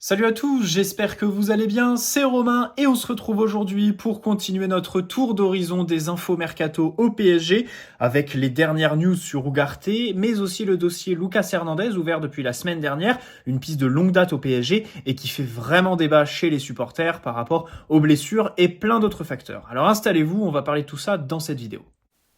Salut à tous, j'espère que vous allez bien, c'est Romain et on se retrouve aujourd'hui pour continuer notre tour d'horizon des infos mercato au PSG avec les dernières news sur Ugarte, mais aussi le dossier Lucas Hernandez ouvert depuis la semaine dernière, une piste de longue date au PSG et qui fait vraiment débat chez les supporters par rapport aux blessures et plein d'autres facteurs. Alors installez-vous, on va parler de tout ça dans cette vidéo.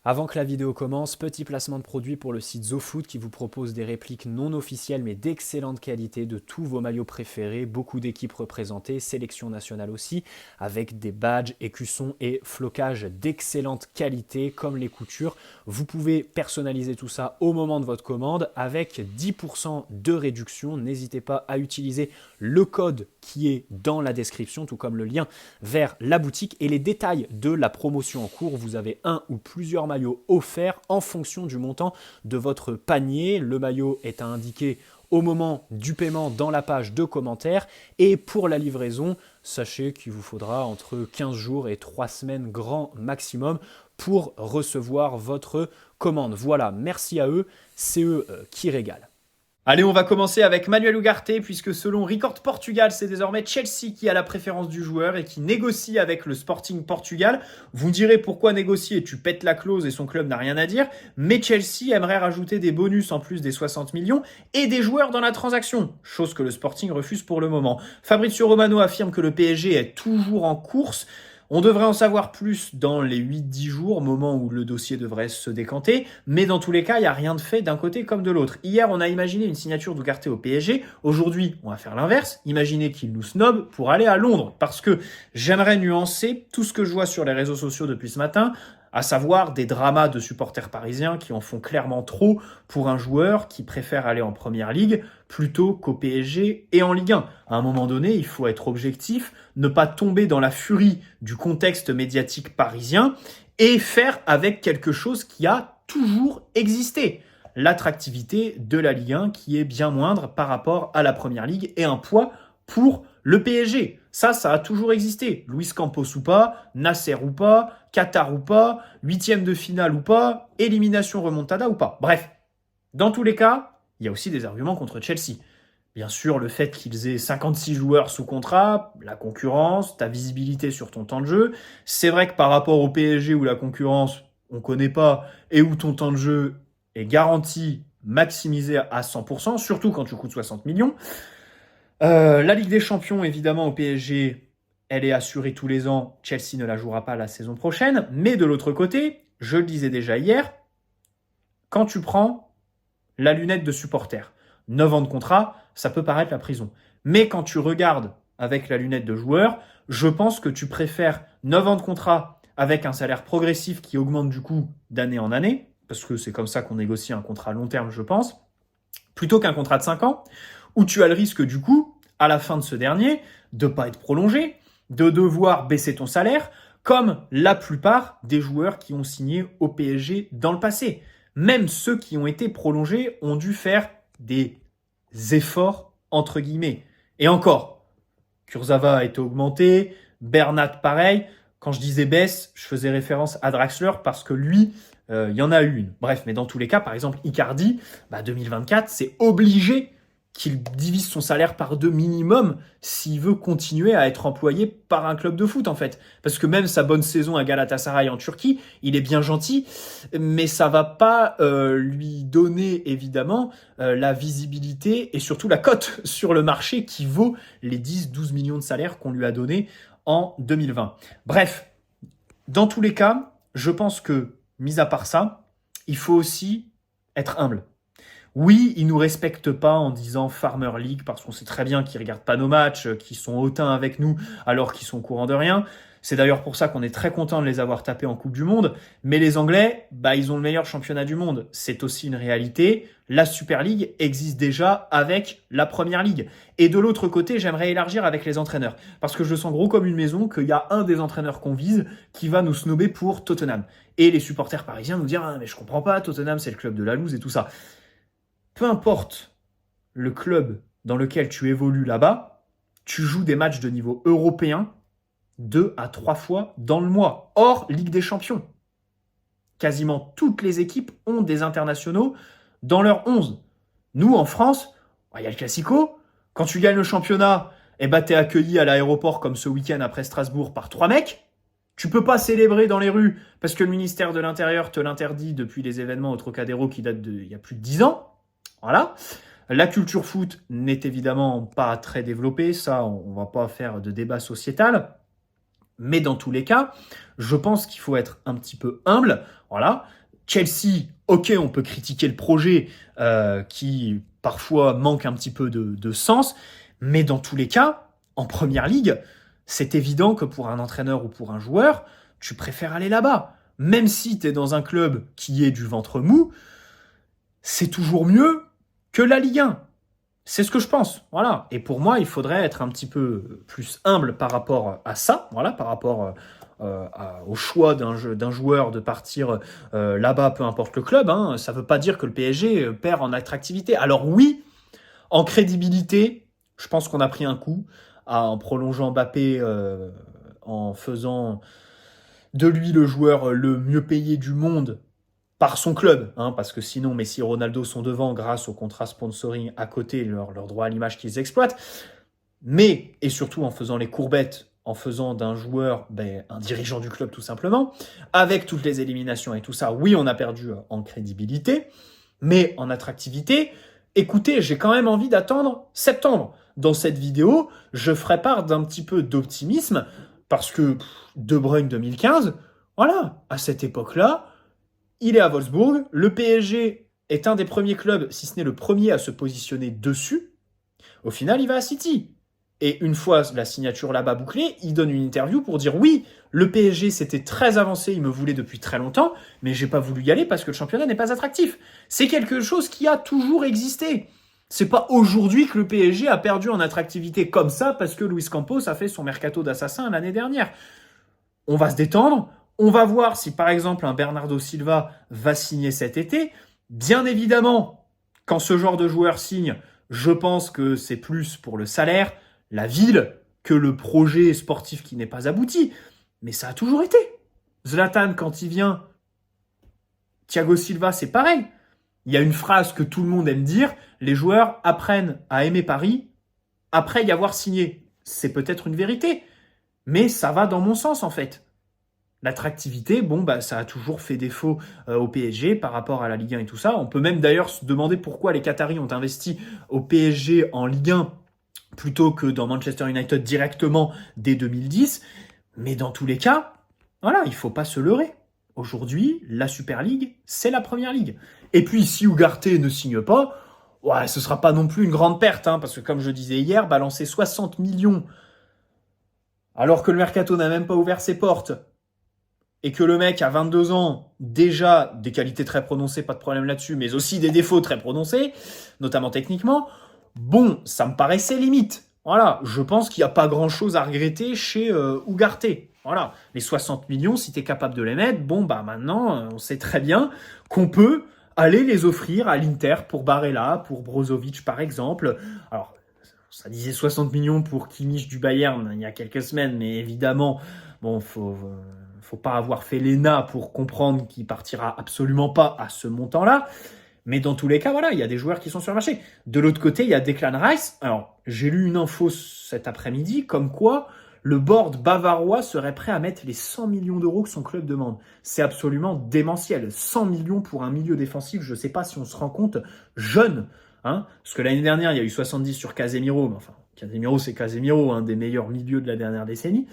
Avant que la vidéo commence, petit placement de produit pour le site ZoFoot qui vous propose des répliques non officielles mais d'excellente qualité de tous vos maillots préférés, beaucoup d'équipes représentées, sélection nationale aussi, avec des badges, écussons et flocages d'excellente qualité comme les coutures. Vous pouvez personnaliser tout ça au moment de votre commande avec 10% de réduction. N'hésitez pas à utiliser le code qui est dans la description, tout comme le lien vers la boutique et les détails de la promotion en cours. Vous avez un ou plusieurs maillot offert en fonction du montant de votre panier. Le maillot est à indiquer au moment du paiement dans la page de commentaires. Et pour la livraison, sachez qu'il vous faudra entre 15 jours et 3 semaines grand maximum pour recevoir votre commande. Voilà, merci à eux, c'est eux qui régalent. Allez, on va commencer avec Manuel Ugarte, puisque selon Record Portugal, c'est désormais Chelsea qui a la préférence du joueur et qui négocie avec le Sporting Portugal. Vous me direz pourquoi négocier, tu pètes la clause et son club n'a rien à dire, mais Chelsea aimerait rajouter des bonus en plus des 60 millions et des joueurs dans la transaction, chose que le Sporting refuse pour le moment. Fabrizio Romano affirme que le PSG est toujours en course. On devrait en savoir plus dans les 8-10 jours, moment où le dossier devrait se décanter, mais dans tous les cas, il n'y a rien de fait d'un côté comme de l'autre. Hier, on a imaginé une signature d'Ugarte au PSG, aujourd'hui, on va faire l'inverse, imaginez qu'il nous snob pour aller à Londres, parce que j'aimerais nuancer tout ce que je vois sur les réseaux sociaux depuis ce matin, à savoir des dramas de supporters parisiens qui en font clairement trop pour un joueur qui préfère aller en première ligue plutôt qu'au PSG et en Ligue 1. À un moment donné, il faut être objectif, ne pas tomber dans la furie du contexte médiatique parisien et faire avec quelque chose qui a toujours existé. L'attractivité de la Ligue 1 qui est bien moindre par rapport à la Première Ligue et un poids pour le PSG. Ça a toujours existé. Luis Campos ou pas, Nasser ou pas, Qatar ou pas, huitième de finale ou pas, élimination remontada ou pas. Bref, dans tous les cas, il y a aussi des arguments contre Chelsea. Bien sûr, le fait qu'ils aient 56 joueurs sous contrat, la concurrence, ta visibilité sur ton temps de jeu. C'est vrai que par rapport au PSG où la concurrence, on ne connaît pas, et où ton temps de jeu est garanti, maximisé à 100%, surtout quand tu coûtes 60 millions. La Ligue des Champions, évidemment, au PSG, elle est assurée tous les ans. Chelsea ne la jouera pas la saison prochaine. Mais de l'autre côté, je le disais déjà hier, quand tu prends la lunette de supporter, 9 ans de contrat, ça peut paraître la prison. Mais quand tu regardes avec la lunette de joueur, je pense que tu préfères 9 ans de contrat avec un salaire progressif qui augmente du coup d'année en année, parce que c'est comme ça qu'on négocie un contrat à long terme, je pense, plutôt qu'un contrat de 5 ans, où tu as le risque du coup, à la fin de ce dernier, de ne pas être prolongé, de devoir baisser ton salaire, comme la plupart des joueurs qui ont signé au PSG dans le passé. Même ceux qui ont été prolongés ont dû faire des efforts, entre guillemets. Et encore, Kurzawa a été augmenté, Bernat pareil. Quand je disais baisse, je faisais référence à Draxler parce que lui, il y en a eu une. Bref, mais dans tous les cas, par exemple, Icardi, 2024, c'est obligé qu'il divise son salaire par 2 minimum s'il veut continuer à être employé par un club de foot, en fait. Parce que même sa bonne saison à Galatasaray en Turquie, il est bien gentil, mais ça va pas lui donner, évidemment, la visibilité et surtout la cote sur le marché qui vaut les 10-12 millions de salaires qu'on lui a donnés en 2020. Bref, dans tous les cas, je pense que, mis à part ça, il faut aussi être humble. Oui, ils nous respectent pas en disant Farmer League parce qu'on sait très bien qu'ils regardent pas nos matchs, qu'ils sont hautains avec nous alors qu'ils sont au courant de rien. C'est d'ailleurs pour ça qu'on est très content de les avoir tapés en Coupe du Monde. Mais les Anglais, ils ont le meilleur championnat du monde. C'est aussi une réalité. La Super League existe déjà avec la Première Ligue. Et de l'autre côté, j'aimerais élargir avec les entraîneurs. Parce que je sens gros comme une maison qu'il y a un des entraîneurs qu'on vise qui va nous snober pour Tottenham. Et les supporters parisiens nous dire « Ah, mais je comprends pas, Tottenham c'est le club de la loose et tout ça ». Peu importe le club dans lequel tu évolues là-bas, tu joues des matchs de niveau européen 2 à 3 fois dans le mois, hors Ligue des Champions. Quasiment toutes les équipes ont des internationaux dans leur 11. Nous, en France, il y a le Classico, Quand tu gagnes le championnat, eh ben, t'es accueilli à l'aéroport comme ce week-end après Strasbourg par 3 mecs. Tu peux pas célébrer dans les rues parce que le ministère de l'Intérieur te l'interdit depuis les événements au Trocadéro qui datent d'il y a plus de 10 ans. Voilà. La culture foot n'est évidemment pas très développée. Ça, on va pas faire de débat sociétal. Mais dans tous les cas, je pense qu'il faut être un petit peu humble. Voilà. Chelsea, ok, on peut critiquer le projet qui parfois manque un petit peu de sens, mais dans tous les cas, en première ligue, c'est évident que pour un entraîneur ou pour un joueur, tu préfères aller là-bas. Même si tu es dans un club qui est du ventre mou, c'est toujours mieux que la Ligue 1. C'est ce que je pense, voilà. Et pour moi, il faudrait être un petit peu plus humble par rapport à ça, voilà, par rapport au choix d'un joueur de partir là-bas, peu importe le club. Hein. Ça ne veut pas dire que le PSG perd en attractivité. Alors oui, en crédibilité, je pense qu'on a pris un coup en prolongeant Mbappé, en faisant de lui le joueur le mieux payé du monde par son club, hein, parce que sinon Messi et Ronaldo sont devant grâce au contrat sponsoring à côté, leur droit à l'image qu'ils exploitent, mais, et surtout en faisant les courbettes, en faisant d'un joueur un dirigeant du club tout simplement, avec toutes les éliminations et tout ça, oui on a perdu en crédibilité, mais en attractivité, écoutez, j'ai quand même envie d'attendre septembre. Dans cette vidéo, je ferai part d'un petit peu d'optimisme, parce que De Bruyne 2015, voilà, à cette époque-là, il est à Wolfsburg. Le PSG est un des premiers clubs, si ce n'est le premier, à se positionner dessus. Au final, il va à City. Et une fois la signature là-bas bouclée, il donne une interview pour dire oui, le PSG c'était très avancé, il me voulait depuis très longtemps, mais j'ai pas voulu y aller parce que le championnat n'est pas attractif. C'est quelque chose qui a toujours existé. C'est pas aujourd'hui que le PSG a perdu en attractivité comme ça parce que Luis Campos a fait son mercato d'assassin l'année dernière. On va se détendre. On va voir si, par exemple, un Bernardo Silva va signer cet été. Bien évidemment, quand ce genre de joueur signe, je pense que c'est plus pour le salaire, la ville, que le projet sportif qui n'est pas abouti. Mais ça a toujours été. Zlatan, quand il vient, Thiago Silva, c'est pareil. Il y a une phrase que tout le monde aime dire, les joueurs apprennent à aimer Paris après y avoir signé. C'est peut-être une vérité, mais ça va dans mon sens en fait. L'attractivité, ça a toujours fait défaut au PSG par rapport à la Ligue 1 et tout ça. On peut même d'ailleurs se demander pourquoi les Qataris ont investi au PSG en Ligue 1 plutôt que dans Manchester United directement dès 2010. Mais dans tous les cas, voilà, il ne faut pas se leurrer. Aujourd'hui, la Super League, c'est la Première Ligue. Et puis, si Ugarte ne signe pas, ouais, ce ne sera pas non plus une grande perte, hein, parce que comme je disais hier, balancer 60 millions alors que le mercato n'a même pas ouvert ses portes, et que le mec a 22 ans, déjà des qualités très prononcées, pas de problème là-dessus, mais aussi des défauts très prononcés, notamment techniquement, ça me paraissait limite. Voilà, je pense qu'il n'y a pas grand-chose à regretter chez Ugarte. Voilà, les 60 millions, si tu es capable de les mettre, maintenant, on sait très bien qu'on peut aller les offrir à l'Inter pour Barella, pour Brozovic par exemple. Alors, ça disait 60 millions pour Kimmich du Bayern il y a quelques semaines, mais évidemment, faut pas avoir fait l'ENA pour comprendre qu'il partira absolument pas à ce montant-là. Mais dans tous les cas, voilà, il y a des joueurs qui sont sur le marché. De l'autre côté, il y a Declan Rice. Alors, j'ai lu une info cet après-midi, comme quoi le board bavarois serait prêt à mettre les 100 millions d'euros que son club demande. C'est absolument démentiel. 100 millions pour un milieu défensif, je ne sais pas si on se rend compte, jeune. Hein, parce que l'année dernière, il y a eu 70 sur Casemiro. Mais enfin, Casemiro, c'est Casemiro, un des meilleurs milieux de la dernière décennie.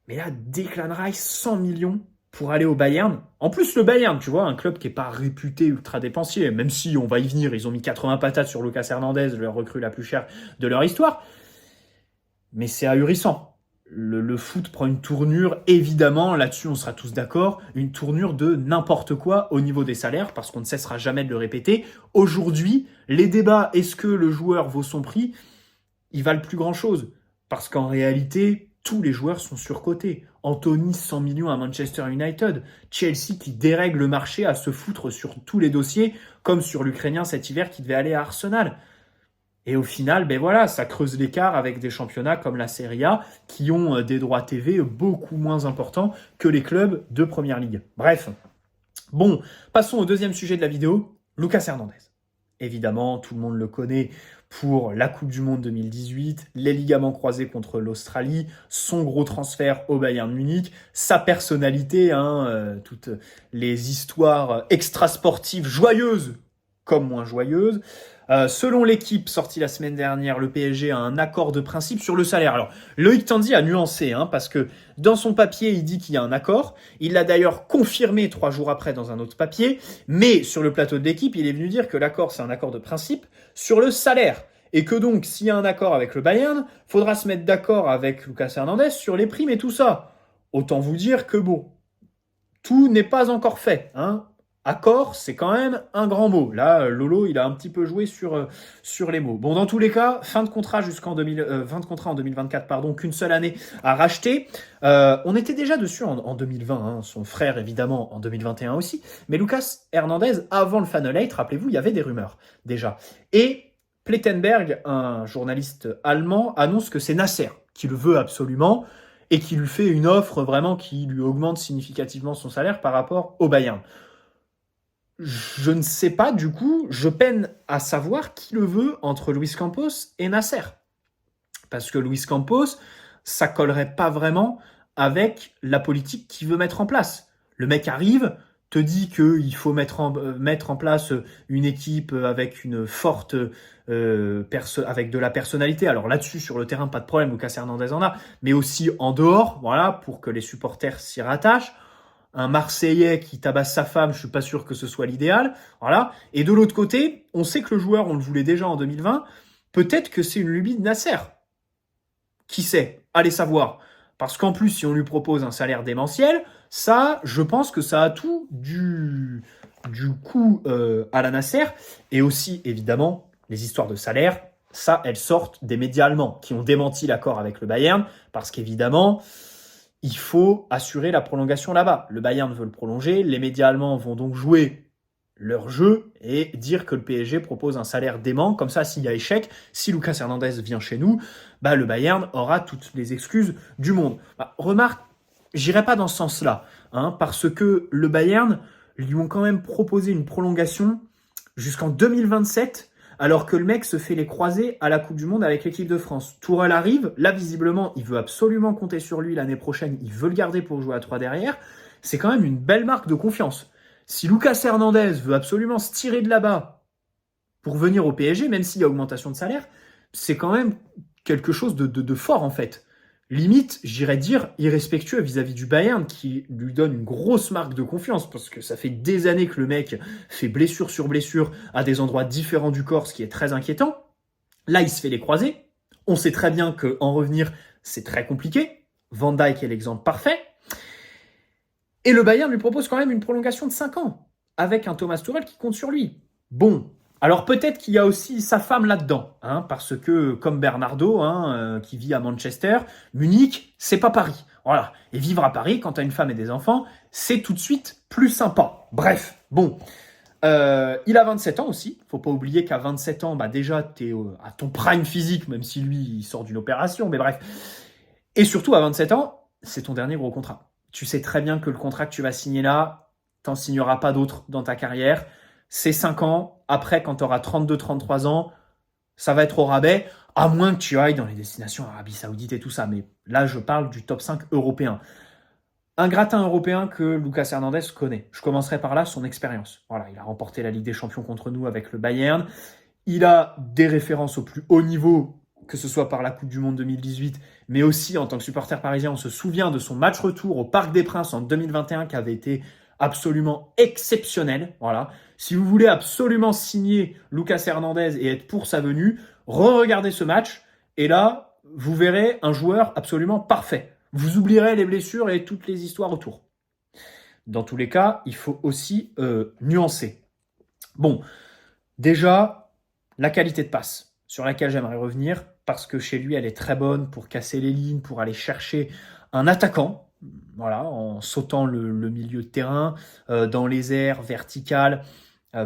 Mais là, Declan Rice, 100 millions pour aller au Bayern. En plus, le Bayern, tu vois, un club qui n'est pas réputé ultra dépensier, même si on va y venir, ils ont mis 80 patates sur Lucas Hernandez, leur recrue la plus chère de leur histoire. Mais c'est ahurissant. Le foot prend une tournure, évidemment, là-dessus on sera tous d'accord, une tournure de n'importe quoi au niveau des salaires, parce qu'on ne cessera jamais de le répéter. Aujourd'hui, les débats, est-ce que le joueur vaut son prix, ils valent plus grand-chose. Parce qu'en réalité, tous les joueurs sont surcotés. Anthony, 100 millions à Manchester United. Chelsea qui dérègle le marché à se foutre sur tous les dossiers, comme sur l'Ukrainien cet hiver qui devait aller à Arsenal. Et au final, ça creuse l'écart avec des championnats comme la Serie A qui ont des droits TV beaucoup moins importants que les clubs de Première Ligue. Bref. Passons au deuxième sujet de la vidéo, Lucas Hernandez. Évidemment, tout le monde le connaît pour la Coupe du Monde 2018, les ligaments croisés contre l'Australie, son gros transfert au Bayern Munich, sa personnalité, toutes les histoires extrasportives joyeuses comme moins joyeuses. Selon l'équipe sortie la semaine dernière, le PSG a un accord de principe sur le salaire. Alors, Loïc Tandy a nuancé, parce que dans son papier, il dit qu'il y a un accord. Il l'a d'ailleurs confirmé 3 jours après dans un autre papier. Mais sur le plateau de l'équipe, il est venu dire que l'accord, c'est un accord de principe sur le salaire. Et que donc, s'il y a un accord avec le Bayern, faudra se mettre d'accord avec Lucas Hernandez sur les primes et tout ça. Autant vous dire que bon, tout n'est pas encore fait, Accord, c'est quand même un grand mot. Là, Lolo, il a un petit peu joué sur les mots. Bon, dans tous les cas, fin de contrat fin de contrat en 2024, qu'une seule année à racheter. On était déjà dessus en 2020, son frère évidemment en 2021 aussi. Mais Lucas Hernandez, avant le Final 8, rappelez-vous, il y avait des rumeurs déjà. Et Plettenberg, un journaliste allemand, annonce que c'est Nasser qui le veut absolument et qui lui fait une offre vraiment qui lui augmente significativement son salaire par rapport au Bayern. Je ne sais pas, du coup, je peine à savoir qui le veut entre Luis Campos et Nasser. Parce que Luis Campos, ça collerait pas vraiment avec la politique qu'il veut mettre en place. Le mec arrive, te dit qu'il faut mettre en place une équipe avec une forte avec de la personnalité. Alors là-dessus, sur le terrain, pas de problème, Lucas Hernandez en a, mais aussi en dehors, voilà, pour que les supporters s'y rattachent. Un Marseillais qui tabasse sa femme, je suis pas sûr que ce soit l'idéal. Voilà. Et de l'autre côté, on sait que le joueur, on le voulait déjà en 2020. Peut-être que c'est une lubie de Nasser. Qui sait? Allez savoir. Parce qu'en plus, si on lui propose un salaire démentiel, ça, je pense que ça a tout du coup à la Nasser. Et aussi, évidemment, les histoires de salaire, ça, elles sortent des médias allemands qui ont démenti l'accord avec le Bayern. Parce qu'évidemment, il faut assurer la prolongation là-bas. Le Bayern veut le prolonger, les médias allemands vont donc jouer leur jeu et dire que le PSG propose un salaire dément. Comme ça, s'il y a échec, si Lucas Hernandez vient chez nous, le Bayern aura toutes les excuses du monde. Remarque, j'irai pas dans ce sens-là, parce que le Bayern lui ont quand même proposé une prolongation jusqu'en 2027, alors que le mec se fait les croisés à la Coupe du Monde avec l'équipe de France. Tourelle arrive, là visiblement, il veut absolument compter sur lui l'année prochaine, il veut le garder pour jouer à 3 derrière. C'est quand même une belle marque de confiance. Si Lucas Hernandez veut absolument se tirer de là-bas pour venir au PSG, même s'il y a augmentation de salaire, c'est quand même quelque chose de fort en fait. Limite, j'irais dire irrespectueux vis-à-vis du Bayern qui lui donne une grosse marque de confiance parce que ça fait des années que le mec fait blessure sur blessure à des endroits différents du corps, ce qui est très inquiétant. Là, il se fait les croisés. On sait très bien qu'en revenir, c'est très compliqué. Van Dijk est l'exemple parfait. Et le Bayern lui propose quand même une prolongation de 5 ans avec un Thomas Tuchel qui compte sur lui. Bon, alors peut-être qu'il y a aussi sa femme là-dedans, parce que comme Bernardo, qui vit à Manchester, Munich, c'est pas Paris. Voilà. Et vivre à Paris, quand t'as une femme et des enfants, c'est tout de suite plus sympa. Bref, bon. Il a 27 ans aussi. Faut pas oublier qu'à 27 ans, déjà, t'es à ton prime physique, même si lui, il sort d'une opération, mais bref. Et surtout, à 27 ans, c'est ton dernier gros contrat. Tu sais très bien que le contrat que tu vas signer là, t'en signeras pas d'autres dans ta carrière. C'est 5 ans. Après, quand tu auras 32-33 ans, ça va être au rabais, à moins que tu ailles dans les destinations Arabie Saoudite et tout ça. Mais là, je parle du top 5 européen. Un gratin européen que Lucas Hernandez connaît. Je commencerai par là, son expérience. Voilà, il a remporté la Ligue des Champions contre nous avec le Bayern. Il a des références au plus haut niveau, que ce soit par la Coupe du Monde 2018, mais aussi en tant que supporter parisien, on se souvient de son match retour au Parc des Princes en 2021 qui avait été absolument exceptionnel. Voilà. Si vous voulez absolument signer Lucas Hernandez et être pour sa venue, re-regardez ce match et là, vous verrez un joueur absolument parfait. Vous oublierez les blessures et toutes les histoires autour. Dans tous les cas, il faut aussi nuancer. Bon, déjà, la qualité de passe, sur laquelle j'aimerais revenir, parce que chez lui, elle est très bonne pour casser les lignes, pour aller chercher un attaquant, voilà, en sautant le milieu de terrain, dans les airs, vertical,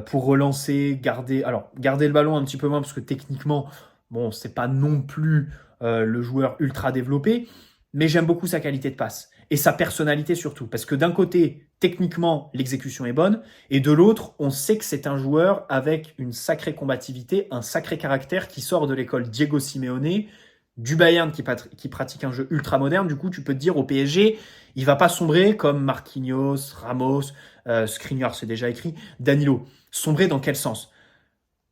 pour relancer, garder le ballon un petit peu moins, parce que techniquement, bon, c'est pas non plus le joueur ultra développé, mais j'aime beaucoup sa qualité de passe et sa personnalité surtout. Parce que d'un côté, techniquement, l'exécution est bonne, et de l'autre, on sait que c'est un joueur avec une sacrée combativité, un sacré caractère qui sort de l'école Diego Simeone, du Bayern qui pratique un jeu ultra moderne. Du coup, tu peux te dire au PSG, il va pas sombrer comme Marquinhos, Ramos, Skriniar, c'est déjà écrit, Danilo. Sombrer dans quel sens?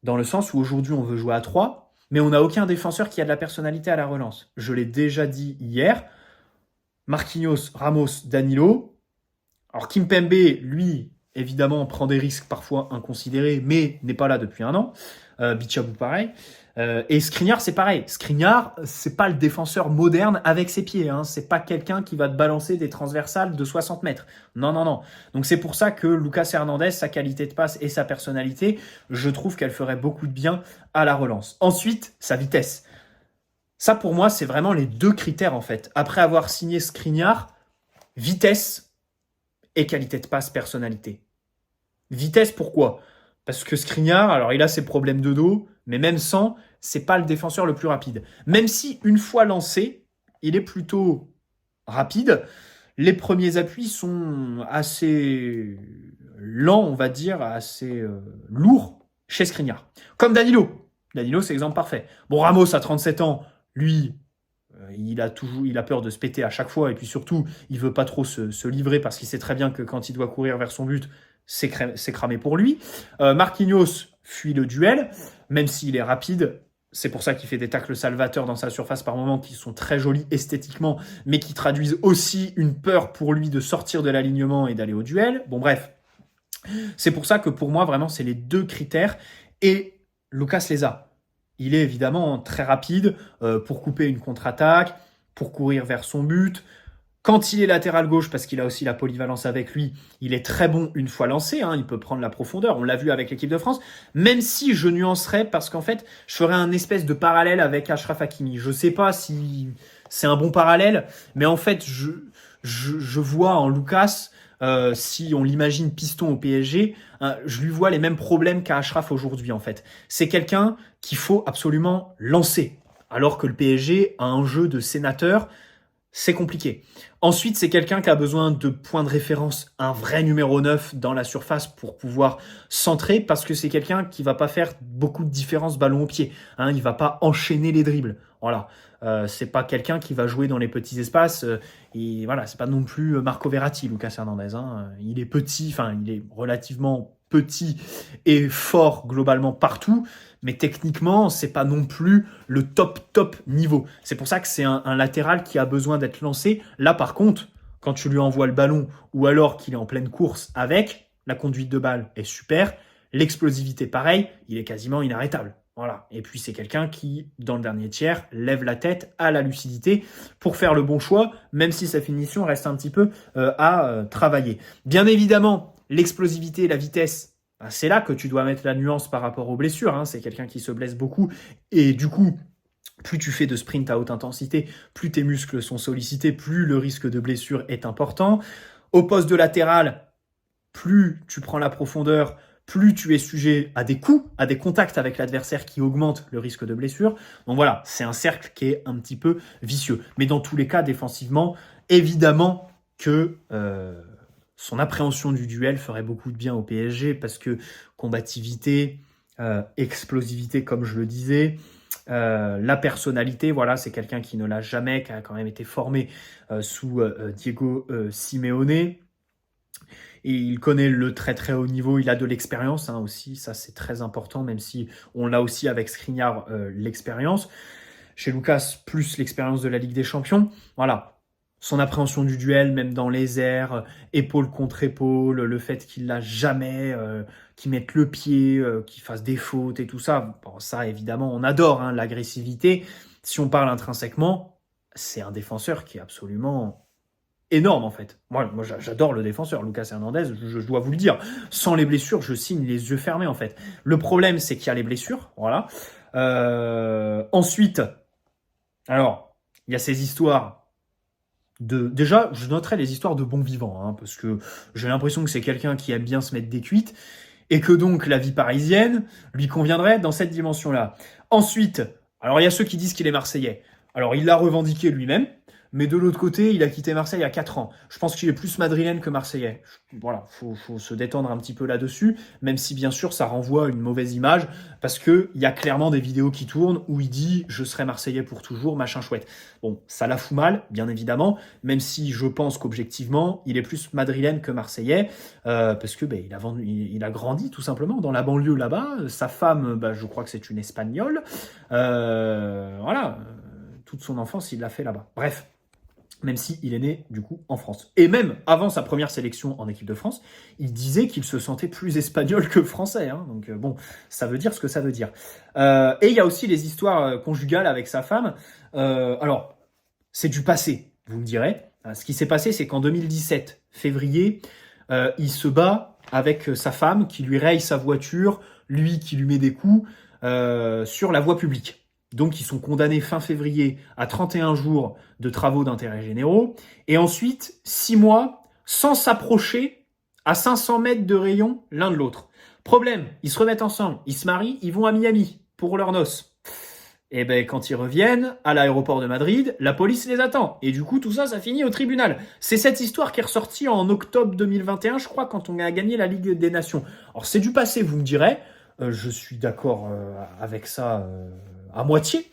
Dans le sens où aujourd'hui on veut jouer à 3, mais on n'a aucun défenseur qui a de la personnalité à la relance. Je l'ai déjà dit hier, Marquinhos, Ramos, Danilo. Alors Kimpembe, lui, évidemment, prend des risques parfois inconsidérés, mais n'est pas là depuis un an. Bichabou, pareil. Et Skriniar, c'est pareil. Skriniar, c'est pas le défenseur moderne avec ses pieds. Hein. C'est pas quelqu'un qui va te balancer des transversales de 60 mètres. Non, non, non. Donc c'est pour ça que Lucas Hernandez, sa qualité de passe et sa personnalité, je trouve qu'elle ferait beaucoup de bien à la relance. Ensuite, sa vitesse. Ça, pour moi, c'est vraiment les deux critères, en fait. Après avoir signé Skriniar, vitesse et qualité de passe, personnalité. Vitesse, pourquoi? Parce que Skriniar, alors il a ses problèmes de dos, mais même sans, c'est pas le défenseur le plus rapide. Même si, une fois lancé, il est plutôt rapide, les premiers appuis sont assez lents, on va dire, assez lourds chez Skriniar. Comme Danilo. Danilo, c'est l'exemple parfait. Bon, Ramos, à 37 ans, lui, il a peur de se péter à chaque fois, et puis surtout, il veut pas trop se livrer parce qu'il sait très bien que quand il doit courir vers son but, c'est cramé pour lui. Marquinhos fuit le duel, même s'il est rapide. C'est pour ça qu'il fait des tacles salvateurs dans sa surface par moments qui sont très jolis esthétiquement, mais qui traduisent aussi une peur pour lui de sortir de l'alignement et d'aller au duel. Bon, bref. C'est pour ça que pour moi, vraiment, c'est les deux critères. Et Lucas les a. Il est évidemment très rapide pour couper une contre-attaque, pour courir vers son but. Quand il est latéral gauche, parce qu'il a aussi la polyvalence avec lui, il est très bon une fois lancé, hein, il peut prendre la profondeur, on l'a vu avec l'équipe de France, même si je nuancerais, parce qu'en fait, je ferais un espèce de parallèle avec Achraf Hakimi. Je sais pas si c'est un bon parallèle, mais en fait, je vois en Lucas, si on l'imagine piston au PSG, je lui vois les mêmes problèmes qu'à Achraf aujourd'hui, en fait. C'est quelqu'un qu'il faut absolument lancer, alors que le PSG a un jeu de sénateur. C'est compliqué. Ensuite, c'est quelqu'un qui a besoin de points de référence, un vrai numéro 9 dans la surface pour pouvoir centrer, parce que c'est quelqu'un qui va pas faire beaucoup de différence ballon au pied. Hein, il va pas enchaîner les dribbles. Voilà. C'est pas quelqu'un qui va jouer dans les petits espaces. Et voilà, c'est pas non plus Marco Verratti, Lucas Hernandez. Hein. Il est petit, enfin, il est relativement petit et fort globalement partout, mais techniquement, c'est pas non plus le top niveau. C'est pour ça que c'est un latéral qui a besoin d'être lancé. Là, par contre, quand tu lui envoies le ballon ou alors qu'il est en pleine course avec, la conduite de balle est super, l'explosivité pareil, il est quasiment inarrêtable. Voilà. Et puis c'est quelqu'un qui, dans le dernier tiers, lève la tête, a la lucidité pour faire le bon choix, même si sa finition reste un petit peu à travailler. Bien évidemment, l'explosivité et la vitesse, c'est là que tu dois mettre la nuance par rapport aux blessures. Hein. C'est quelqu'un qui se blesse beaucoup. Et du coup, plus tu fais de sprint à haute intensité, plus tes muscles sont sollicités, plus le risque de blessure est important. Au poste de latéral, plus tu prends la profondeur, plus tu es sujet à des coups, à des contacts avec l'adversaire qui augmentent le risque de blessure. Donc voilà, c'est un cercle qui est un petit peu vicieux. Mais dans tous les cas, défensivement, évidemment que son appréhension du duel ferait beaucoup de bien au PSG parce que combativité, explosivité, comme je le disais, la personnalité, voilà, c'est quelqu'un qui ne l'a jamais, qui a quand même été formé sous Diego Simeone. Et il connaît le très très haut niveau, il a de l'expérience hein, aussi, ça c'est très important, même si on l'a aussi avec Skriniar, l'expérience. Chez Lucas, plus l'expérience de la Ligue des Champions. Voilà, son appréhension du duel, même dans les airs, épaule contre épaule, le fait qu'il l'a jamais, qu'il mette le pied, qu'il fasse des fautes et tout ça. Bon, ça évidemment, on adore hein, l'agressivité. Si on parle intrinsèquement, c'est un défenseur qui est absolument énorme en fait. Moi j'adore le défenseur, Lucas Hernandez, je dois vous le dire. Sans les blessures, je signe les yeux fermés en fait. Le problème, c'est qu'il y a les blessures, voilà. Ensuite, alors, il y a ces histoires Déjà, je noterais les histoires de bons vivants, hein, parce que j'ai l'impression que c'est quelqu'un qui aime bien se mettre des cuites, et que donc la vie parisienne lui conviendrait dans cette dimension-là. Ensuite, alors il y a ceux qui disent qu'il est marseillais. Alors il l'a revendiqué lui-même. Mais de l'autre côté, il a quitté Marseille il y a 4 ans. Je pense qu'il est plus madrilène que marseillais. Voilà, faut se détendre un petit peu là-dessus, même si bien sûr ça renvoie à une mauvaise image, parce qu'il y a clairement des vidéos qui tournent où il dit « je serai marseillais pour toujours, machin chouette ». Bon, ça la fout mal, bien évidemment, même si je pense qu'objectivement, il est plus madrilène que marseillais, parce que il a grandi tout simplement dans la banlieue là-bas. Sa femme, je crois que c'est une Espagnole. Voilà, toute son enfance, il l'a fait là-bas. Bref. Même s'il est né, du coup, en France. Et même avant sa première sélection en équipe de France, il disait qu'il se sentait plus espagnol que français. Hein. Donc bon, ça veut dire ce que ça veut dire. Et il y a aussi les histoires conjugales avec sa femme. Alors, c'est du passé, vous me direz. Ce qui s'est passé, c'est qu'en 2017, février, il se bat avec sa femme qui lui raye sa voiture, lui qui lui met des coups sur la voie publique. Donc, ils sont condamnés fin février à 31 jours de travaux d'intérêt généraux. Et ensuite, 6 mois sans s'approcher à 500 mètres de rayon l'un de l'autre. Problème, ils se remettent ensemble, ils se marient, ils vont à Miami pour leurs noces. Et quand ils reviennent à l'aéroport de Madrid, la police les attend. Et du coup, tout ça, ça finit au tribunal. C'est cette histoire qui est ressortie en octobre 2021, je crois, quand on a gagné la Ligue des Nations. Alors, c'est du passé, vous me direz. Je suis d'accord avec ça à moitié.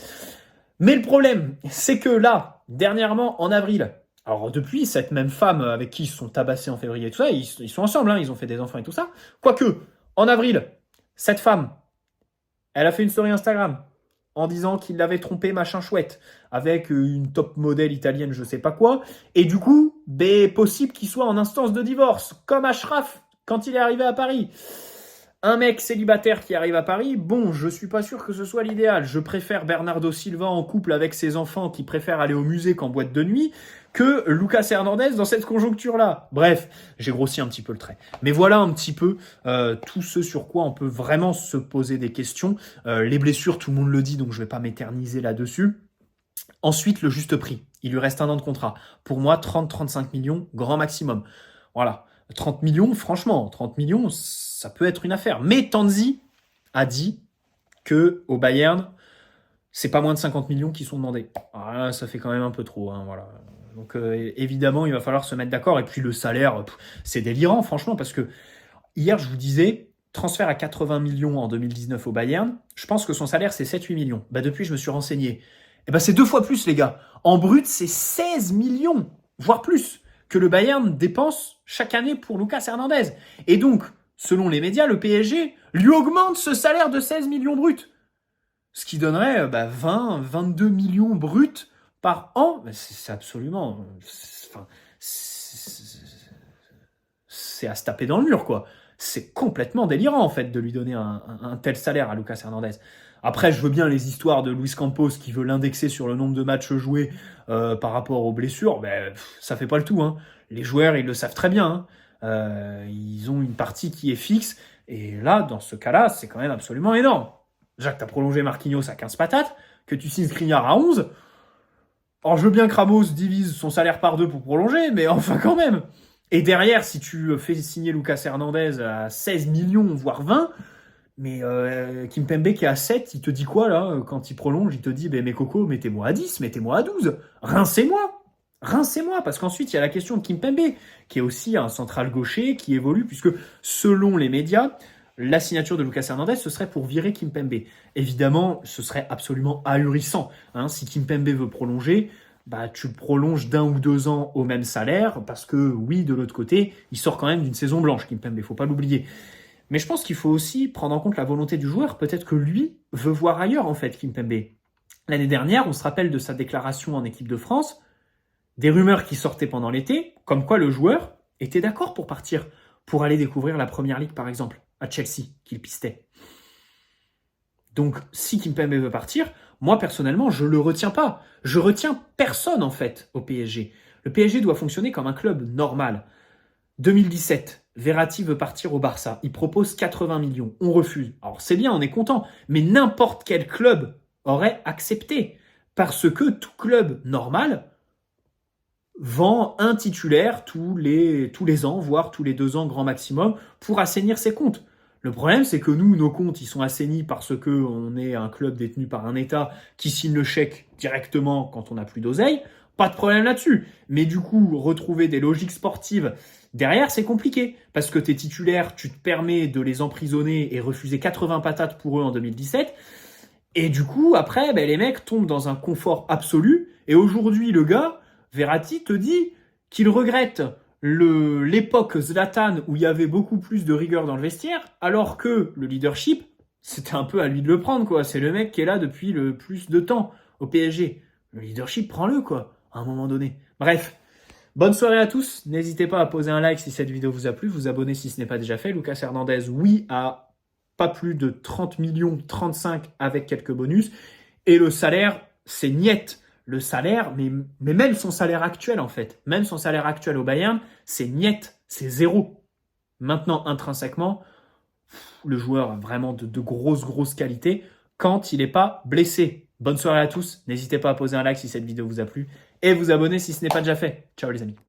Mais le problème, c'est que là, dernièrement, en avril, alors depuis, cette même femme avec qui ils se sont tabassés en février et tout ça, ils sont ensemble, hein, ils ont fait des enfants et tout ça. Quoique, en avril, cette femme, elle a fait une story Instagram en disant qu'il l'avait trompé machin chouette avec une top modèle italienne, je sais pas quoi. Et du coup, possible qu'il soit en instance de divorce, comme Ashraf quand il est arrivé à Paris. Un mec célibataire qui arrive à Paris, bon, je suis pas sûr que ce soit l'idéal. Je préfère Bernardo Silva en couple avec ses enfants qui préfèrent aller au musée qu'en boîte de nuit que Lucas Hernandez dans cette conjoncture-là. Bref, j'ai grossi un petit peu le trait. Mais voilà un petit peu tout ce sur quoi on peut vraiment se poser des questions. Les blessures, tout le monde le dit, donc je vais pas m'éterniser là-dessus. Ensuite, le juste prix. Il lui reste 1 an de contrat. Pour moi, 30-35 millions, grand maximum. Voilà. 30 millions, franchement, 30 millions, ça peut être une affaire. Mais Tanzi a dit que au Bayern, c'est pas moins de 50 millions qui sont demandés. Alors là, ça fait quand même un peu trop. Hein, voilà. Donc évidemment, il va falloir se mettre d'accord. Et puis le salaire, c'est délirant, franchement, parce que hier, je vous disais, transfert à 80 millions en 2019 au Bayern, je pense que son salaire, c'est 7-8 millions. Depuis, je me suis renseigné. C'est 2 fois plus, les gars. En brut, c'est 16 millions, voire plus, que le Bayern dépense chaque année pour Lucas Hernandez. Et donc, selon les médias, le PSG lui augmente ce salaire de 16 millions bruts. Ce qui donnerait 20, 22 millions bruts par an. C'est absolument... C'est à se taper dans le mur, quoi. C'est complètement délirant, en fait, de lui donner un tel salaire à Lucas Hernandez. Après, je veux bien les histoires de Luis Campos qui veut l'indexer sur le nombre de matchs joués par rapport aux blessures. Ça fait pas le tout. Hein. Les joueurs, ils le savent très bien. Hein. Ils ont une partie qui est fixe. Et là, dans ce cas-là, c'est quand même absolument énorme. Jacques, t'as prolongé Marquinhos à 15 patates, que tu signes Skriniar à 11. Alors, je veux bien que Ramos divise son salaire par 2 pour prolonger, mais enfin quand même. Et derrière, si tu fais signer Lucas Hernandez à 16 millions, voire 20... Mais Kimpembe qui est à 7, il te dit quoi là quand il prolonge? Il te dit mes cocos, mettez-moi à 10, mettez-moi à 12. Rincez-moi, parce qu'ensuite il y a la question de Kimpembe, qui est aussi un central gaucher qui évolue, puisque selon les médias, la signature de Lucas Hernandez, ce serait pour virer Kimpembe. Évidemment, ce serait absolument ahurissant. Hein, si Kimpembe veut prolonger, tu le prolonges d'1 ou 2 ans au même salaire, parce que oui, de l'autre côté, il sort quand même d'une saison blanche, Kimpembe, faut pas l'oublier. Mais je pense qu'il faut aussi prendre en compte la volonté du joueur. Peut-être que lui veut voir ailleurs, en fait, Kimpembe. L'année dernière, on se rappelle de sa déclaration en équipe de France, des rumeurs qui sortaient pendant l'été, comme quoi le joueur était d'accord pour partir, pour aller découvrir la Première Ligue, par exemple, à Chelsea, qu'il pistait. Donc, si Kimpembe veut partir, moi, personnellement, je le retiens pas. Je retiens personne, en fait, au PSG. Le PSG doit fonctionner comme un club normal. 2017, Verratti veut partir au Barça. Il propose 80 millions. On refuse. Alors c'est bien, on est content. Mais n'importe quel club aurait accepté. Parce que tout club normal vend un titulaire tous les ans, voire tous les 2 ans grand maximum, pour assainir ses comptes. Le problème, c'est que nous, nos comptes, ils sont assainis parce que on est un club détenu par un État qui signe le chèque directement quand on n'a plus d'oseille. Pas de problème là-dessus. Mais du coup, retrouver des logiques sportives derrière, c'est compliqué. Parce que tes titulaires, tu te permets de les emprisonner et refuser 80 patates pour eux en 2017. Et du coup, après, les mecs tombent dans un confort absolu. Et aujourd'hui, le gars, Verratti, te dit qu'il regrette l'époque Zlatan où il y avait beaucoup plus de rigueur dans le vestiaire, alors que le leadership, c'était un peu à lui de le prendre, quoi. C'est le mec qui est là depuis le plus de temps au PSG. Le leadership, prends-le, quoi, à un moment donné. Bref, bonne soirée à tous. N'hésitez pas à poser un like si cette vidéo vous a plu, vous abonner si ce n'est pas déjà fait. Lucas Hernandez, oui, a pas plus de 30 millions, 35 avec quelques bonus. Et le salaire, c'est niette. Le salaire, mais même son salaire actuel, en fait, même son salaire actuel au Bayern, c'est niette, c'est zéro. Maintenant, intrinsèquement, le joueur a vraiment de grosses qualités quand il n'est pas blessé. Bonne soirée à tous. N'hésitez pas à poser un like si cette vidéo vous a plu et vous abonner si ce n'est pas déjà fait. Ciao les amis.